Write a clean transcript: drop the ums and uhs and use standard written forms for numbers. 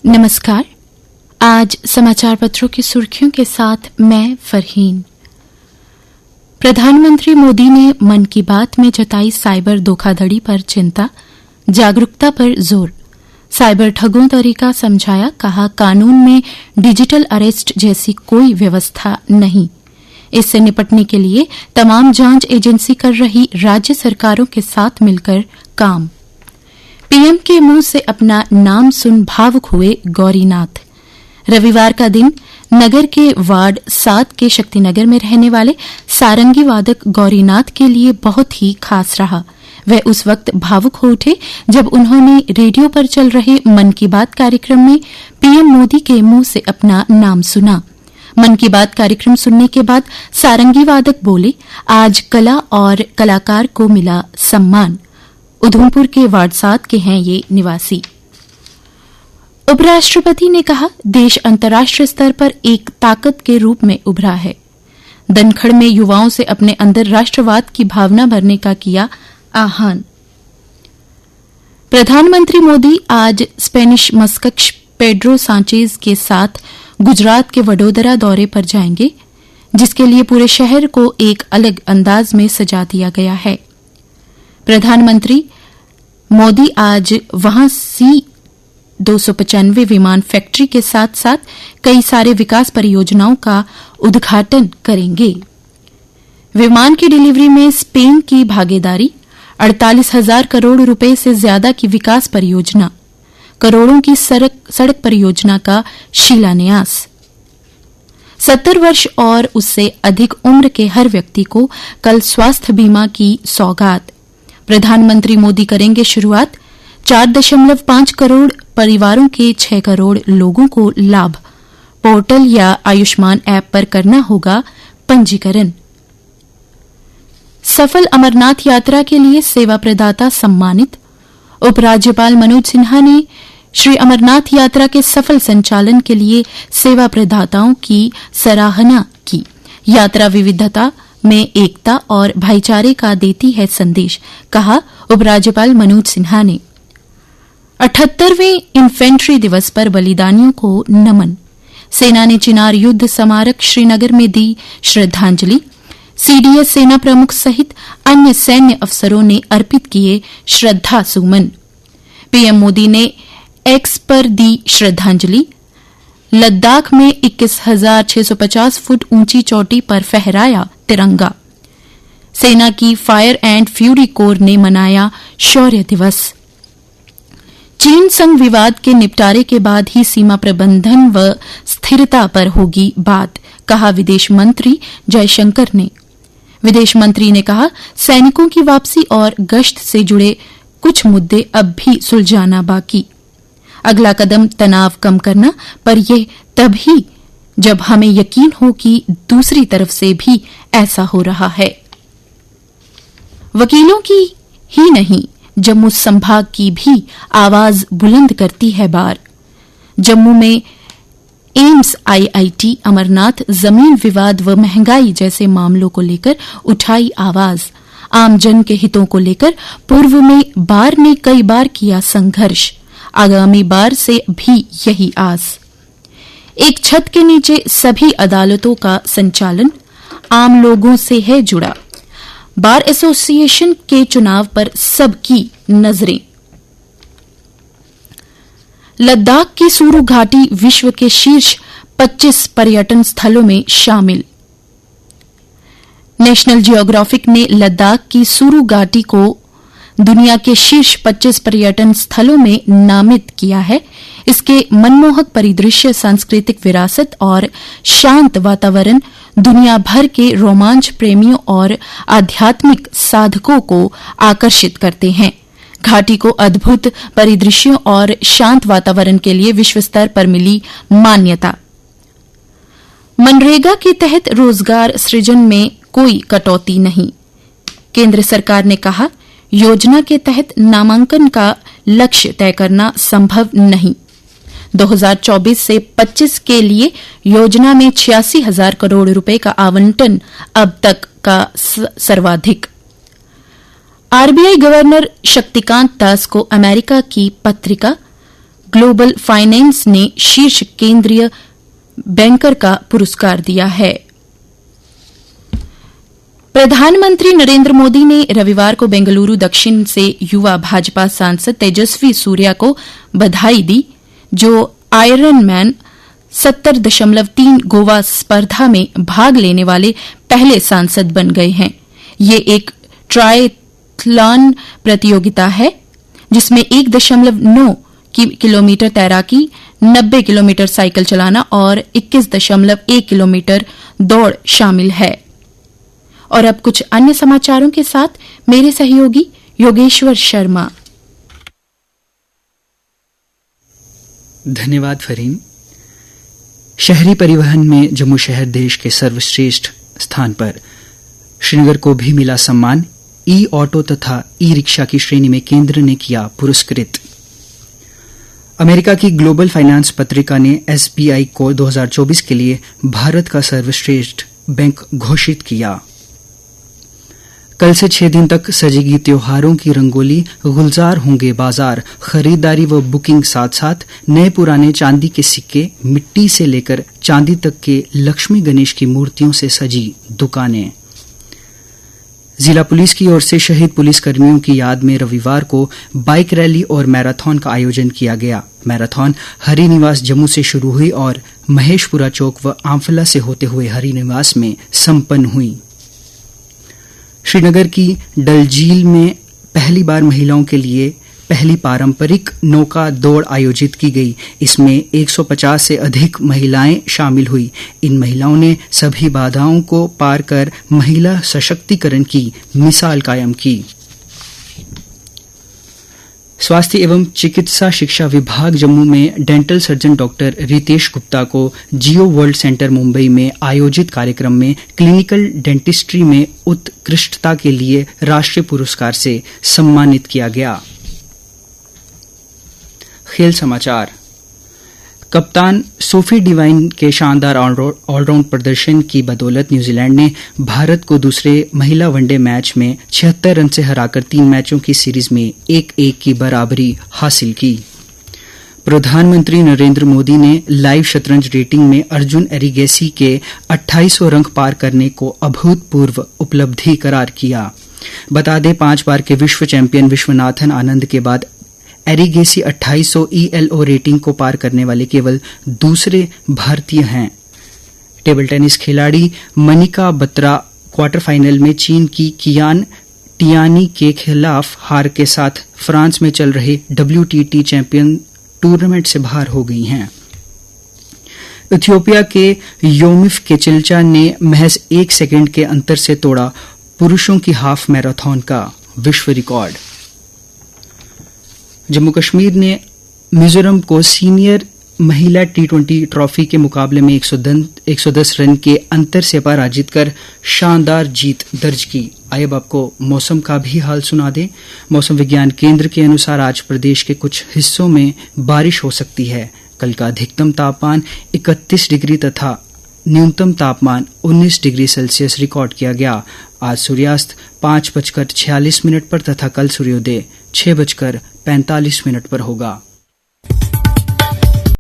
नमस्कार। आज समाचार पत्रों की सुर्खियों के साथ मैं फरहीन। प्रधानमंत्री मोदी ने मन की बात में जताई साइबर धोखाधड़ी पर चिंता, जागरूकता पर जोर। साइबर ठगों तरीका समझाया, कहा कानून में डिजिटल अरेस्ट जैसी कोई व्यवस्था नहीं। इससे निपटने के लिए तमाम जांच एजेंसी कर रही राज्य सरकारों के साथ मिलकर काम। पीएम के मुंह से अपना नाम सुन भावुक हुए गौरीनाथ। रविवार का दिन नगर के वार्ड 7 के शक्तिनगर में रहने वाले सारंगी वादक गौरीनाथ के लिए बहुत ही खास रहा। वह उस वक्त भावुक हो उठे जब उन्होंने रेडियो पर चल रहे मन की बात कार्यक्रम में पीएम मोदी के मुंह से अपना नाम सुना। मन की बात कार्यक्रम सुनने के बाद सारंगी वादक बोले, आज कला और कलाकार को मिला सम्मान। उधमपुर के वार्ड 7 के हैं ये निवासी। उपराष्ट्रपति ने कहा, देश अंतर्राष्ट्रीय स्तर पर एक ताकत के रूप में उभरा है। दनखड़ में युवाओं से अपने अंदर राष्ट्रवाद की भावना भरने का किया आह्वान। प्रधानमंत्री मोदी आज स्पेनिश मस्कट पेड्रो सांचेज के साथ गुजरात के वडोदरा दौरे पर जाएंगे, जिसके लिए पूरे शहर को एक अलग अंदाज में सजा दिया गया है। प्रधानमंत्री मोदी आज वहां C-295 विमान फैक्ट्री के साथ साथ कई सारे विकास परियोजनाओं का उद्घाटन करेंगे। विमान की डिलीवरी में स्पेन की भागीदारी, 48,000 करोड़ रुपए से ज्यादा की विकास परियोजना, करोड़ों की सड़क परियोजना का शिलान्यास। 70 वर्ष और उससे अधिक उम्र के हर व्यक्ति को कल स्वास्थ्य बीमा की सौगात। प्रधानमंत्री मोदी करेंगे शुरुआत। 4.5 करोड़ परिवारों के 6 करोड़ लोगों को लाभ। पोर्टल या आयुष्मान ऐप पर करना होगा पंजीकरण। सफल अमरनाथ यात्रा के लिए सेवा प्रदाता सम्मानित। उपराज्यपाल मनोज सिन्हा ने श्री अमरनाथ यात्रा के सफल संचालन के लिए सेवा प्रदाताओं की सराहना की। यात्रा विविधता में एकता और भाईचारे का देती है संदेश, कहा उपराज्यपाल मनोज सिन्हा ने। 78वें इन्फेंट्री दिवस पर बलिदानियों को नमन। सेना ने चिनार युद्ध स्मारक श्रीनगर में दी श्रद्धांजलि। सीडीएस सेना प्रमुख सहित अन्य सैन्य अफसरों ने अर्पित किए श्रद्धा सुमन। पीएम मोदी ने एक्स पर दी श्रद्धांजलि। लद्दाख में 21,650 फुट ऊंची चोटी पर फहराया तिरंगा। सेना की फायर एंड फ्यूरी कोर ने मनाया शौर्य दिवस। चीन संग विवाद के निपटारे के बाद ही सीमा प्रबंधन व स्थिरता पर होगी बात, कहा विदेश मंत्री जयशंकर ने। विदेश मंत्री ने कहा, सैनिकों की वापसी और गश्त से जुड़े कुछ मुद्दे अब भी सुलझाना बाकी। अगला कदम तनाव कम करना, पर यह तभी जब हमें यकीन हो कि दूसरी तरफ से भी ऐसा हो रहा है। वकीलों की ही नहीं, जम्मू संभाग की भी आवाज बुलंद करती है बार। जम्मू में एम्स, आईआईटी, अमरनाथ, जमीन विवाद व महंगाई जैसे मामलों को लेकर उठाई आवाज। आमजन के हितों को लेकर पूर्व में बार ने कई बार किया संघर्ष। आगामी बार से भी यही आस। एक छत के नीचे सभी अदालतों का संचालन आम लोगों से है जुड़ा। बार एसोसिएशन के चुनाव पर सबकी नजरें। लद्दाख की सुरु घाटी विश्व के शीर्ष 25 पर्यटन स्थलों में शामिल। नेशनल जियोग्राफिक ने लद्दाख की सुरु घाटी को दुनिया के शीर्ष 25 पर्यटन स्थलों में नामित किया है। इसके मनमोहक परिदृश्य, सांस्कृतिक विरासत और शांत वातावरण दुनिया भर के रोमांच प्रेमियों और आध्यात्मिक साधकों को आकर्षित करते हैं। घाटी को अद्भुत परिदृश्यों और शांत वातावरण के लिए विश्व स्तर पर मिली मान्यता। मनरेगा के तहत रोजगार सृजन में कोई कटौती नहीं। केंद्र सरकार ने कहा, योजना के तहत नामांकन का लक्ष्य तय करना संभव नहीं। 2024 से 25 के लिए योजना में 86,000 करोड़ रुपए का आवंटन अब तक का सर्वाधिक। आरबीआई गवर्नर शक्तिकांत दास को अमेरिका की पत्रिका ग्लोबल फाइनेंस ने शीर्ष केंद्रीय बैंकर का पुरस्कार दिया है। प्रधानमंत्री नरेंद्र मोदी ने रविवार को बेंगलुरु दक्षिण से युवा भाजपा सांसद तेजस्वी सूर्या को बधाई दी, जो आयरनमैन 70.3 गोवा स्पर्धा में भाग लेने वाले पहले सांसद बन गए हैं। ये एक ट्रायथलॉन प्रतियोगिता है जिसमें 1.9 किलोमीटर तैराकी, 90 किलोमीटर साइकिल चलाना और 21.1 किलोमीटर दौड़ शामिल है। और अब कुछ अन्य समाचारों के साथ मेरे सहयोगी योगेश्वर शर्मा। धन्यवाद फरीन। शहरी परिवहन में जम्मू शहर देश के सर्वश्रेष्ठ स्थान पर। श्रीनगर को भी मिला सम्मान। ई ऑटो तथा ई रिक्शा की श्रेणी में केंद्र ने किया पुरस्कृत। अमेरिका की ग्लोबल फाइनेंस पत्रिका ने एसबीआई को 2024 के लिए भारत का सर्वश्रेष्ठ बैंक घोषित किया। कल से 6 दिन तक सजेगी त्योहारों की रंगोली, गुलजार होंगे बाजार। खरीदारी व बुकिंग साथ साथ नए पुराने चांदी के सिक्के, मिट्टी से लेकर चांदी तक के लक्ष्मी गणेश की मूर्तियों से सजी दुकानें। जिला पुलिस की ओर से शहीद पुलिसकर्मियों की याद में रविवार को बाइक रैली और मैराथन का आयोजन किया गया। मैराथन हरि निवास जम्मू से शुरू हुई और महेशपुरा चौक व आंफला से होते हुए हरि निवास में संपन्न हुई। श्रीनगर की डल झील में पहली बार महिलाओं के लिए पहली पारंपरिक नौका दौड़ आयोजित की गई। इसमें 150 से अधिक महिलाएं शामिल हुई। इन महिलाओं ने सभी बाधाओं को पार कर महिला सशक्तिकरण की मिसाल कायम की। स्वास्थ्य एवं चिकित्सा शिक्षा विभाग जम्मू में dental surgeon doctor Ritesh Gupta को जियो वर्ल्ड सेंटर मुंबई में आयोजित कार्यक्रम में क्लिनिकल डेंटिस्ट्री में उत्कृष्टता के लिए राष्ट्रीय पुरस्कार से सम्मानित किया गया। खेल समाचार। कप्तान सोफी डिवाइन के शानदार ऑलराउंड प्रदर्शन की बदौलत न्यूजीलैंड ने भारत को दूसरे महिला वनडे मैच में 76 रन से हराकर 3 मैचों की सीरीज में 1-1 की बराबरी हासिल की। प्रधानमंत्री नरेंद्र मोदी ने लाइव शतरंज रेटिंग में अर्जुन एरिगेसी के 2800 रंग पार करने को अभूतपूर्व उपलब्धि करार किया। बता दें 5 बार के विश्व चैंपियन विश्वनाथन आनंद के बाद एरिगेसी 2800 ELO रेटिंग को पार करने वाले केवल दूसरे भारतीय हैं। टेबल टेनिस खिलाड़ी मनिका बत्रा क्वार्टर फाइनल में चीन की कियान टियानी के खिलाफ हार के साथ फ्रांस में चल रहे WTT चैंपियन टूर्नामेंट से बाहर हो गई हैं। इथियोपिया के योमिफ केचिल्चा ने महज 1 सेकंड के अंतर से तोड़ा पुरुषों की हाफ मैराथन का विश्व रिकॉर्ड। जम्मू कश्मीर ने मिजोरम को सीनियर महिला T20 ट्रॉफी के मुकाबले में 110 रन के अंतर से पराजित कर शानदार जीत दर्ज की। आइए अब आपको मौसम का भी हाल सुना दें। मौसम विज्ञान केंद्र के अनुसार आज प्रदेश के कुछ हिस्सों में बारिश हो सकती है। कल का अधिकतम तापमान 31 डिग्री तथा न्यूनतम तापमान 19 डिग्री सेल्सियस रिकॉर्ड किया गया। आज सूर्यास्त 5:46 पर तथा कल सूर्योदय 6:45 पर होगा।